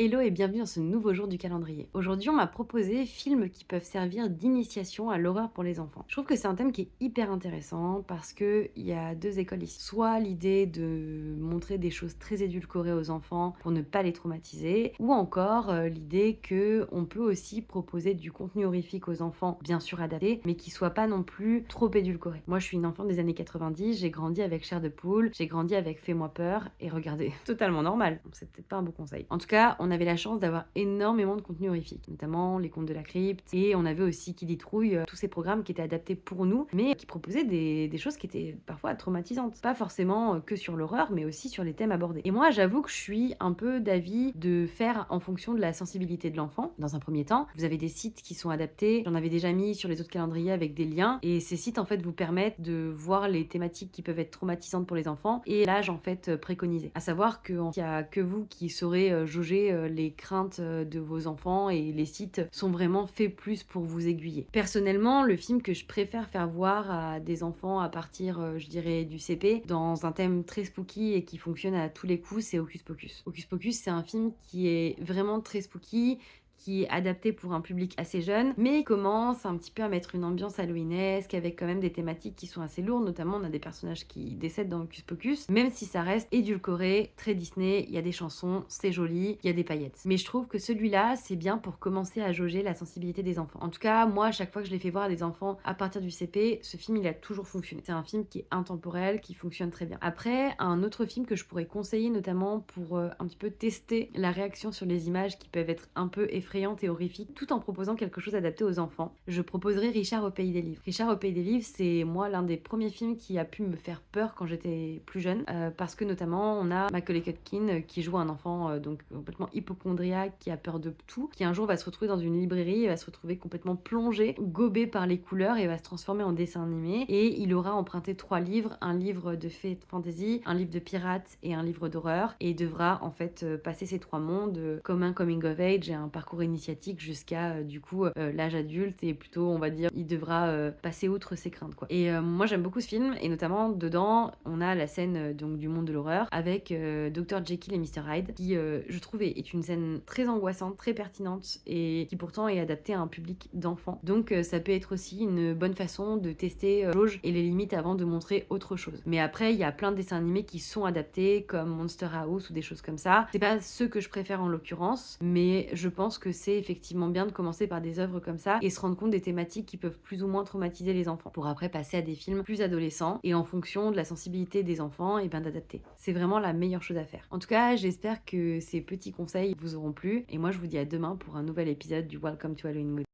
Hello et bienvenue dans ce nouveau jour du calendrier. Aujourd'hui, on m'a proposé films qui peuvent servir d'initiation à l'horreur pour les enfants. Je trouve que c'est un thème qui est hyper intéressant parce que il y a deux écoles ici. Soit l'idée de montrer des choses très édulcorées aux enfants pour ne pas les traumatiser, ou encore l'idée que on peut aussi proposer du contenu horrifique aux enfants, bien sûr adapté, mais qui soit pas non plus trop édulcoré. Moi, je suis une enfant des années 90, j'ai grandi avec Chair de poule, j'ai grandi avec Fais-moi peur et regardez, totalement normal. Bon, c'est peut-être pas un bon conseil. En tout cas, on avait la chance d'avoir énormément de contenu horrifique, notamment les contes de la crypte, et on avait aussi Kid Trouille, tous ces programmes qui étaient adaptés pour nous, mais qui proposaient des choses qui étaient parfois traumatisantes. Pas forcément que sur l'horreur, mais aussi sur les thèmes abordés. Et moi, j'avoue que je suis un peu d'avis de faire en fonction de la sensibilité de l'enfant. Dans un premier temps, vous avez des sites qui sont adaptés, j'en avais déjà mis sur les autres calendriers avec des liens, et ces sites en fait vous permettent de voir les thématiques qui peuvent être traumatisantes pour les enfants et l'âge en fait préconisé. À savoir qu'il n'y a que vous qui saurez jauger les craintes de vos enfants et les sites sont vraiment faits plus pour vous aiguiller. Personnellement, le film que je préfère faire voir à des enfants à partir, je dirais, du CP, dans un thème très spooky et qui fonctionne à tous les coups, c'est Hocus Pocus. Hocus Pocus, c'est un film qui est vraiment très spooky, qui est adapté pour un public assez jeune, mais commence un petit peu à mettre une ambiance halloweenesque avec quand même des thématiques qui sont assez lourdes, notamment on a des personnages qui décèdent dans Hocus Pocus, même si ça reste édulcoré, très Disney, il y a des chansons, c'est joli, il y a des paillettes. Mais je trouve que celui-là, c'est bien pour commencer à jauger la sensibilité des enfants. En tout cas, moi, à chaque fois que je l'ai fait voir à des enfants à partir du CP, ce film, il a toujours fonctionné. C'est un film qui est intemporel, qui fonctionne très bien. Après, un autre film que je pourrais conseiller, notamment pour un petit peu tester la réaction sur les images qui peuvent être un peu effrayantes et horrifique, tout en proposant quelque chose adapté aux enfants. Je proposerai Richard au pays des livres. Richard au pays des livres, c'est moi l'un des premiers films qui a pu me faire peur quand j'étais plus jeune, parce que notamment on a Macaulay Culkin qui joue un enfant donc complètement hypochondriaque, qui a peur de tout, qui un jour va se retrouver dans une librairie et va se retrouver complètement plongé, gobé par les couleurs et va se transformer en dessin animé. Et il aura emprunté 3 livres, un livre de fées de fantasy, un livre de pirates et un livre d'horreur, et il devra en fait passer ces 3 mondes comme un coming of age et un parcours initiatique jusqu'à du coup l'âge adulte, et plutôt on va dire il devra passer outre ses craintes quoi. Et moi j'aime beaucoup ce film, et notamment dedans on a la scène donc du monde de l'horreur avec Dr Jekyll et Mr Hyde qui je trouve est une scène très angoissante, très pertinente et qui pourtant est adaptée à un public d'enfants. Donc ça peut être aussi une bonne façon de tester l'auge et les limites avant de montrer autre chose. Mais après il y a plein de dessins animés qui sont adaptés comme Monster House ou des choses comme ça. C'est pas ceux que je préfère en l'occurrence, mais je pense que c'est effectivement bien de commencer par des œuvres comme ça et se rendre compte des thématiques qui peuvent plus ou moins traumatiser les enfants pour après passer à des films plus adolescents et en fonction de la sensibilité des enfants et bien d'adapter. C'est vraiment la meilleure chose à faire. En tout cas, j'espère que ces petits conseils vous auront plu et moi je vous dis à demain pour un nouvel épisode du Welcome to Halloween Mood.